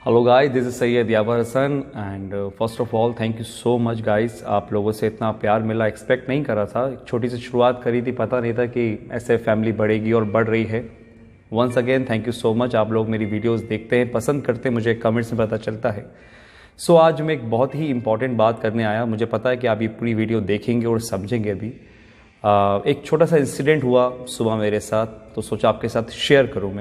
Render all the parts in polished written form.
Hello guys, this is Syed Yawar Hasan and first of all thank you so much guys. आप लोगों से इतना प्यार मिला, एक्सपेक्ट नहीं कर रहा था। एक छोटी सी शुरुआत करी थी, पता नहीं था कि ऐसे फैमिली बढ़ेगी और बढ़ रही है। Once again thank you so much. आप लोग मेरी वीडियोस देखते हैं, पसंद करते हैं, मुझे कमेंट्स में पता चलता है। सो आज मैं एक बहुत ही इंपॉर्टेंट बात करने आया। मुझे पता है कि आप ये पूरी वीडियो देखेंगे और समझेंगे भी। एक छोटा सा इंसिडेंट हुआ सुबह मेरे साथ, तो सोचा आपके साथ शेयर करूँ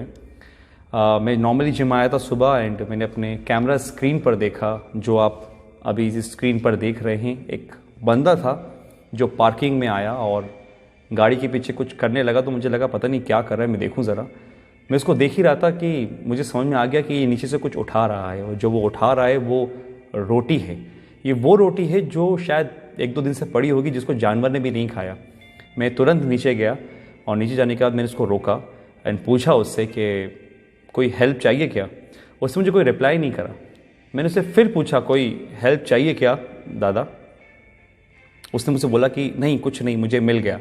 मैं नॉर्मली जिम आया था सुबह एंड मैंने अपने कैमरा स्क्रीन पर देखा, जो आप अभी इस स्क्रीन पर देख रहे हैं। एक बंदा था जो पार्किंग में आया और गाड़ी के पीछे कुछ करने लगा, तो मुझे लगा पता नहीं क्या कर रहा है, मैं देखूं ज़रा। मैं उसको देख ही रहा था कि मुझे समझ में आ गया कि ये नीचे से कुछ उठा रहा है, और जो वो उठा रहा है वो रोटी है। ये वो रोटी है जो शायद 1-2 दिन से पड़ी होगी, जिसको जानवर ने भी नहीं खाया। मैं तुरंत नीचे गया और नीचे जाने के बाद मैंने उसको रोका एंड पूछा उससे कि कोई हेल्प चाहिए क्या। उसने मुझे कोई रिप्लाई नहीं करा। मैंने उससे फिर पूछा कोई हेल्प चाहिए क्या दादा। उसने मुझसे बोला कि नहीं, कुछ नहीं, मुझे मिल गया।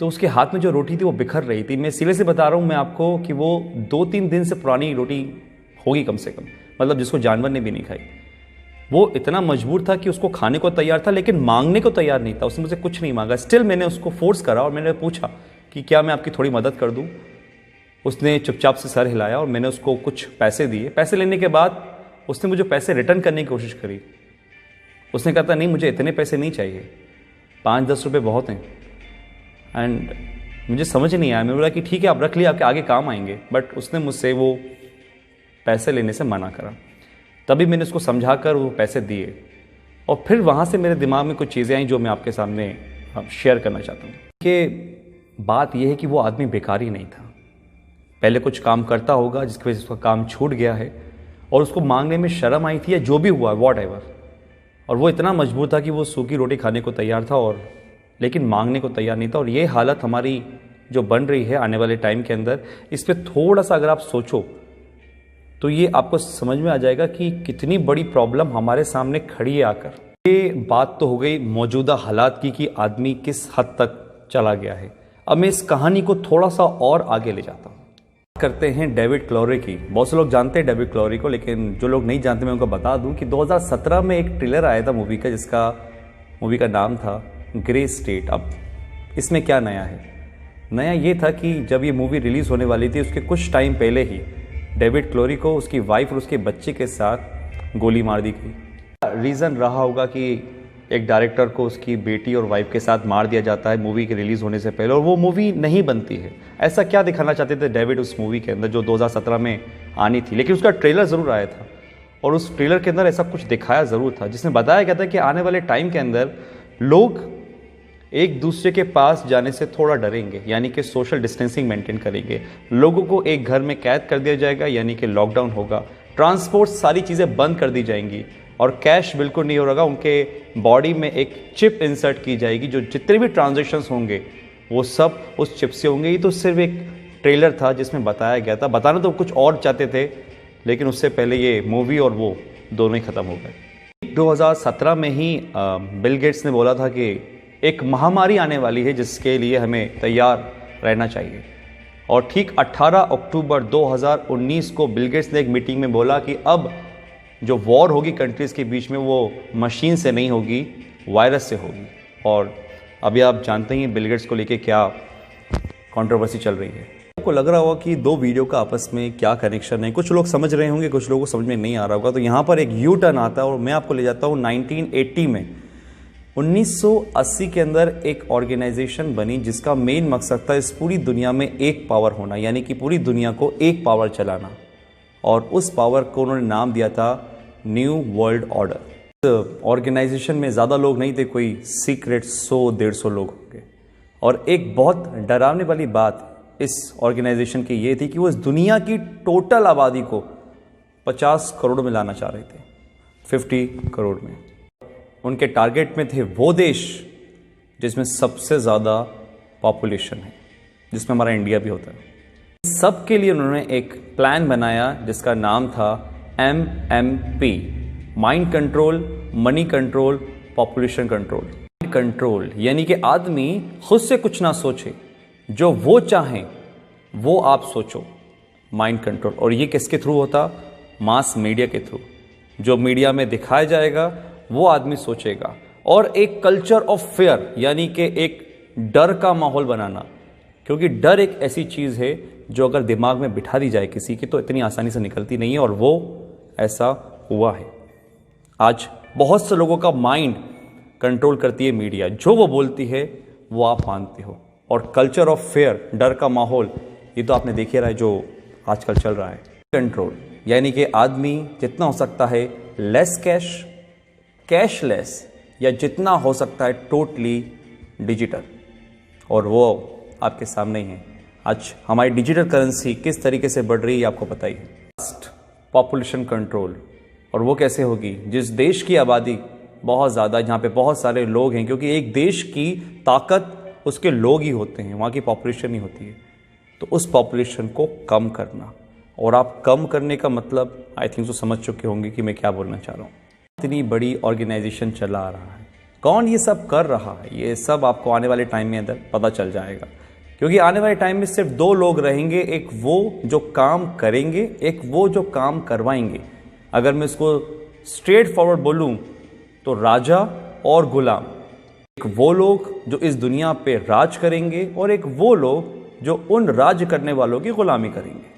तो उसके हाथ में जो रोटी थी वो बिखर रही थी। मैं सिरे से बता रहा हूँ मैं आपको कि वो 2-3 दिन से पुरानी रोटी होगी कम से कम, मतलब जिसको जानवर ने भी नहीं खाई। वो इतना मजबूर था कि उसको खाने को तैयार था, लेकिन मांगने को तैयार नहीं था। उसने मुझसे कुछ नहीं मांगा। स्टिल मैंने उसको फोर्स करा और मैंने पूछा कि क्या मैं आपकी थोड़ी मदद कर दूँ। उसने चुपचाप से सर हिलाया और मैंने उसको कुछ पैसे दिए। पैसे लेने के बाद उसने मुझे पैसे रिटर्न करने की कोशिश करी। उसने कहा था नहीं, मुझे इतने पैसे नहीं चाहिए, 5-10 रुपये बहुत हैं। एंड मुझे समझ नहीं आया। मैंने बोला कि ठीक है, आप रख लिया, आपके आगे काम आएंगे। बट उसने मुझसे वो पैसे लेने से मना करा। तभी मैंने उसको समझा कर वो पैसे दिए, और फिर वहाँ से मेरे दिमाग में कुछ चीज़ें आई जो मैं आपके सामने शेयर करना चाहता हूँ। कि बात यह है कि वो आदमी बेकारी नहीं था, पहले कुछ काम करता होगा जिसकी वजह से उसका काम छूट गया है, और उसको मांगने में शर्म आई थी या जो भी हुआ वॉट एवर। और वो इतना मजबूर था कि वो सूखी रोटी खाने को तैयार था, और लेकिन मांगने को तैयार नहीं था। और ये हालत हमारी जो बन रही है आने वाले टाइम के अंदर, इस पर थोड़ा सा अगर आप सोचो तो ये आपको समझ में आ जाएगा कि कितनी बड़ी प्रॉब्लम हमारे सामने खड़ी है आकर। ये बात तो हो गई मौजूदा हालात की कि आदमी किस हद तक चला गया है। अब मैं इस कहानी को थोड़ा सा और आगे ले जाता हूँ। करते हैं डेविड क्लोरी की। बहुत से लोग जानते हैं डेविड क्लोरी को, लेकिन जो लोग नहीं जानते मैं उनको बता दूं कि 2017 में एक ट्रेलर आया था मूवी का, मूवी का नाम था ग्रे स्टेट। अब इसमें क्या नया है? नया ये था कि जब ये मूवी रिलीज़ होने वाली थी उसके कुछ टाइम पहले ही डेविड क्लोरी को उसकी वाइफ और उसके बच्चे के साथ गोली मार दी गई। रीज़न रहा होगा कि एक डायरेक्टर को उसकी बेटी और वाइफ के साथ मार दिया जाता है मूवी के रिलीज़ होने से पहले, और वो मूवी नहीं बनती है। ऐसा क्या दिखाना चाहते थे डेविड उस मूवी के अंदर जो 2017 में आनी थी, लेकिन उसका ट्रेलर ज़रूर आया था। और उस ट्रेलर के अंदर ऐसा कुछ दिखाया ज़रूर था जिसमें बताया गया था कि आने वाले टाइम के अंदर लोग एक दूसरे के पास जाने से थोड़ा डरेंगे, यानी कि सोशल डिस्टेंसिंग मेंटेन करेंगे। लोगों को एक घर में कैद कर दिया जाएगा, यानी कि लॉकडाउन होगा। ट्रांसपोर्ट सारी चीज़ें बंद कर दी जाएंगी और कैश बिल्कुल नहीं होगा। उनके बॉडी में एक चिप इंसर्ट की जाएगी, जो जितने भी ट्रांजैक्शंस होंगे वो सब उस चिप से होंगे। ये तो सिर्फ एक ट्रेलर था जिसमें बताया गया था। बताना तो कुछ और चाहते थे, लेकिन उससे पहले ये मूवी और वो दोनों ही ख़त्म हो गए। 2017 में ही बिल गेट्स ने बोला था कि एक महामारी आने वाली है जिसके लिए हमें तैयार रहना चाहिए। और ठीक 18 अक्टूबर 2019 को बिल गेट्स ने एक मीटिंग में बोला कि अब जो वॉर होगी कंट्रीज़ के बीच में वो मशीन से नहीं होगी, वायरस से होगी। और अभी आप जानते हैं बिल गेट्स को लेके क्या कंट्रोवर्सी चल रही है। आपको लग रहा होगा कि दो वीडियो का आपस में क्या कनेक्शन है। कुछ लोग समझ रहे होंगे, कुछ लोगों को समझ में नहीं आ रहा होगा। तो यहाँ पर एक यू टर्न आता है और मैं आपको ले जाता हूँ 1980 में। 1980 के अंदर एक ऑर्गेनाइजेशन बनी जिसका मेन मकसद था इस पूरी दुनिया में एक पावर होना, यानी कि पूरी दुनिया को एक पावर चलाना। और उस पावर को उन्होंने नाम दिया था न्यू वर्ल्ड ऑर्डर। ऑर्गेनाइजेशन में ज़्यादा लोग नहीं थे, कोई सीक्रेट 100-150 लोग होंगे। और एक बहुत डरावने वाली बात इस ऑर्गेनाइजेशन की ये थी कि वो इस दुनिया की टोटल आबादी को 50 करोड़ में लाना चाह रहे थे, 50 करोड़ में। उनके टारगेट में थे वो देश जिसमें सबसे ज़्यादा पॉपुलेशन है, जिसमें हमारा इंडिया भी होता है। सबके लिए उन्होंने एक प्लान बनाया जिसका नाम था MMP, mind control, money control, population control. Control यानी कि आदमी खुद से कुछ ना सोचे, जो वो चाहें वो आप सोचो, माइंड कंट्रोल। और ये किसके थ्रू होता? मास मीडिया के थ्रू। जो मीडिया में दिखाया जाएगा वो आदमी सोचेगा। और एक कल्चर ऑफ फेयर, यानी कि एक डर का माहौल बनाना, क्योंकि डर एक ऐसी चीज़ है जो अगर दिमाग में बिठा दी जाए किसी की तो इतनी आसानी से निकलती नहीं है, और वो ऐसा हुआ है। आज बहुत से लोगों का माइंड कंट्रोल करती है मीडिया, जो वो बोलती है वो आप मानते हो। और कल्चर ऑफ फेयर, डर का माहौल, ये तो आपने देख ही रहा है जो आजकल चल रहा है। कंट्रोल यानी कि आदमी जितना हो सकता है लेस कैश, कैशलेस, या जितना हो सकता है टोटली डिजिटल, और वो आपके सामने ही है। आज हमारी डिजिटल करेंसी किस तरीके से बढ़ रही है आपको पता ही है। पॉपुलेशन कंट्रोल, और वो कैसे होगी? जिस देश की आबादी बहुत ज़्यादा, जहाँ पे बहुत सारे लोग हैं, क्योंकि एक देश की ताकत उसके लोग ही होते हैं, वहाँ की पॉपुलेशन ही होती है। तो उस पॉपुलेशन को कम करना, और आप कम करने का मतलब आई थिंक तो समझ चुके होंगे कि मैं क्या बोलना चाह रहा हूँ। इतनी बड़ी ऑर्गेनाइजेशन चला रहा है, कौन ये सब कर रहा है, ये सब आपको आने वाले टाइम में अंदर पता चल जाएगा। क्योंकि आने वाले टाइम में सिर्फ दो लोग रहेंगे, एक वो जो काम करेंगे, एक वो जो काम करवाएंगे। अगर मैं इसको स्ट्रेट फॉरवर्ड बोलूं तो राजा और गुलाम। एक वो लोग जो इस दुनिया पे राज करेंगे, और एक वो लोग जो उन राज करने वालों की गुलामी करेंगे।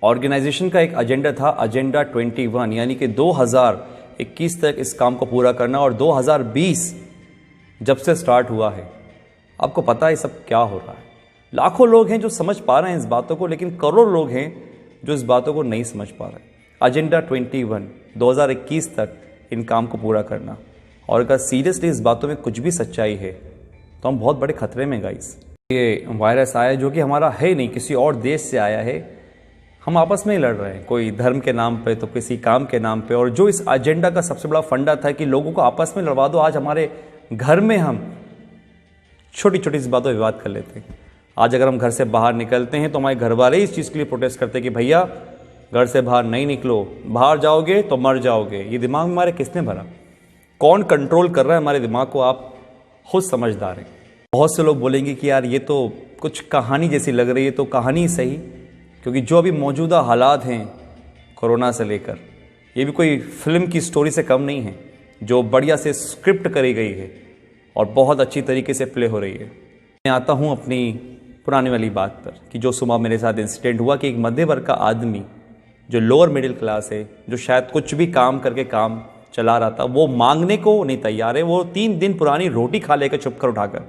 ऑर्गेनाइजेशन का एक एजेंडा था, एजेंडा 21, यानी कि 2021 तक इस काम को पूरा करना। और 2020 जब से स्टार्ट हुआ है, आपको पता है सब क्या हो रहा है। लाखों लोग हैं जो समझ पा रहे हैं इस बातों को, लेकिन करोड़ लोग हैं जो इस बातों को नहीं समझ पा रहे। एजेंडा 21, 2021 तक इन काम को पूरा करना। और अगर सीरियसली इस बातों में कुछ भी सच्चाई है तो हम बहुत बड़े खतरे में गाइस। ये वायरस आया जो कि हमारा है नहीं, किसी और देश से आया है। हम आपस में ही लड़ रहे हैं, कोई धर्म के नाम पे तो किसी काम के नाम पे। और जो इस एजेंडा का सबसे बड़ा फंडा था कि लोगों को आपस में लड़वा दो, आज हमारे घर में हम छोटी छोटी सी बातों पर विवाद कर लेते हैं। आज अगर हम घर से बाहर निकलते हैं तो हमारे घर वाले इस चीज़ के लिए प्रोटेस्ट करते हैं कि भैया घर से बाहर नहीं निकलो, बाहर जाओगे तो मर जाओगे। ये दिमाग में हमारे किसने भरा? कौन कंट्रोल कर रहा है हमारे दिमाग को? आप खुद समझदार हैं। बहुत से लोग बोलेंगे कि यार ये तो कुछ कहानी जैसी लग रही है, तो कहानी सही, क्योंकि जो अभी मौजूदा हालात हैं कोरोना से लेकर, ये भी कोई फिल्म की स्टोरी से कम नहीं है, जो बढ़िया से स्क्रिप्ट करी गई है और बहुत अच्छी तरीके से प्ले हो रही है। मैं आता हूँ अपनी पुरानी वाली बात पर कि जो सुबह मेरे साथ इंसिडेंट हुआ कि एक मध्य वर्ग का आदमी जो लोअर मिडिल क्लास है, जो शायद कुछ भी काम करके काम चला रहा था, वो मांगने को नहीं तैयार है। वो 3 दिन पुरानी रोटी खा लेकर छुप कर उठाकर,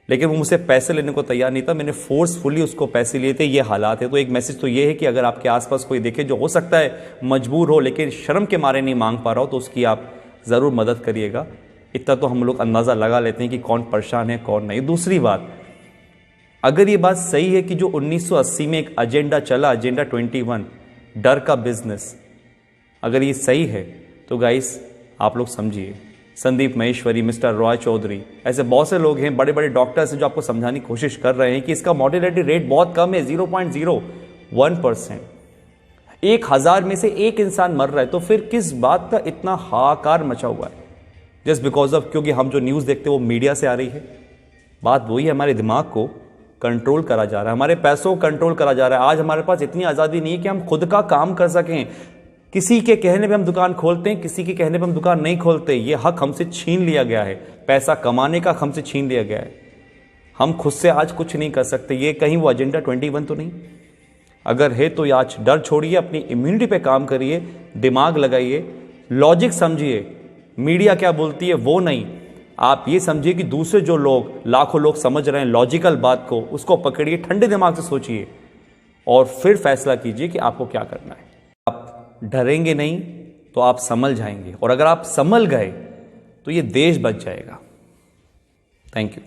लेकिन वो मुझसे पैसे लेने को तैयार नहीं था। मैंने फोर्सफुली उसको पैसे लिए थे। ये हालात है। तो एक मैसेज तो ये है कि अगर आपके आसपास कोई देखे जो हो सकता है मजबूर हो, लेकिन शर्म के मारे नहीं मांग पा रहा हो, तो उसकी आप ज़रूर मदद करिएगा। इतना तो हम लोग अंदाज़ा लगा लेते हैं कि कौन परेशान है कौन नहीं। दूसरी बात, अगर ये बात सही है कि जो 1980 में एक एजेंडा चला, एजेंडा 21, डर का बिजनेस, अगर ये सही है तो गाइस आप लोग समझिए, संदीप महेश्वरी, मिस्टर रॉय चौधरी, ऐसे बहुत से लोग हैं, बड़े बड़े डॉक्टर्स हैं जो आपको समझाने की कोशिश कर रहे हैं कि इसका मॉर्टेलिटी रेट बहुत कम है, 0.01%। 1000 में से एक इंसान मर रहा है, तो फिर किस बात का इतना हाहाकार मचा हुआ है? जस्ट बिकॉज ऑफ, क्योंकि हम जो न्यूज़ देखते हैं वो मीडिया से आ रही है। बात वही है, हमारे दिमाग को कंट्रोल करा जा रहा है, हमारे पैसों को कंट्रोल करा जा रहा है। आज हमारे पास इतनी आज़ादी नहीं है कि हम खुद का काम कर सकें। किसी के कहने पे हम दुकान खोलते हैं, किसी के कहने पे हम दुकान नहीं खोलते। ये हक हमसे छीन लिया गया है, पैसा कमाने का हमसे छीन लिया गया है। हम खुद से आज कुछ नहीं कर सकते। ये कहीं वो एजेंडा 21 तो नहीं? अगर है तो आज डर छोड़िए, अपनी इम्यूनिटी पे काम करिए, दिमाग लगाइए, लॉजिक समझिए। मीडिया क्या बोलती है वो नहीं, आप ये समझिए कि दूसरे जो लोग, लाखों लोग समझ रहे हैं लॉजिकल बात को, उसको पकड़िए, ठंडे दिमाग से सोचिए और फिर फैसला कीजिए कि आपको क्या करना है। आप डरेंगे नहीं तो आप संभल जाएंगे, और अगर आप संभल गए तो ये देश बच जाएगा। Thank you.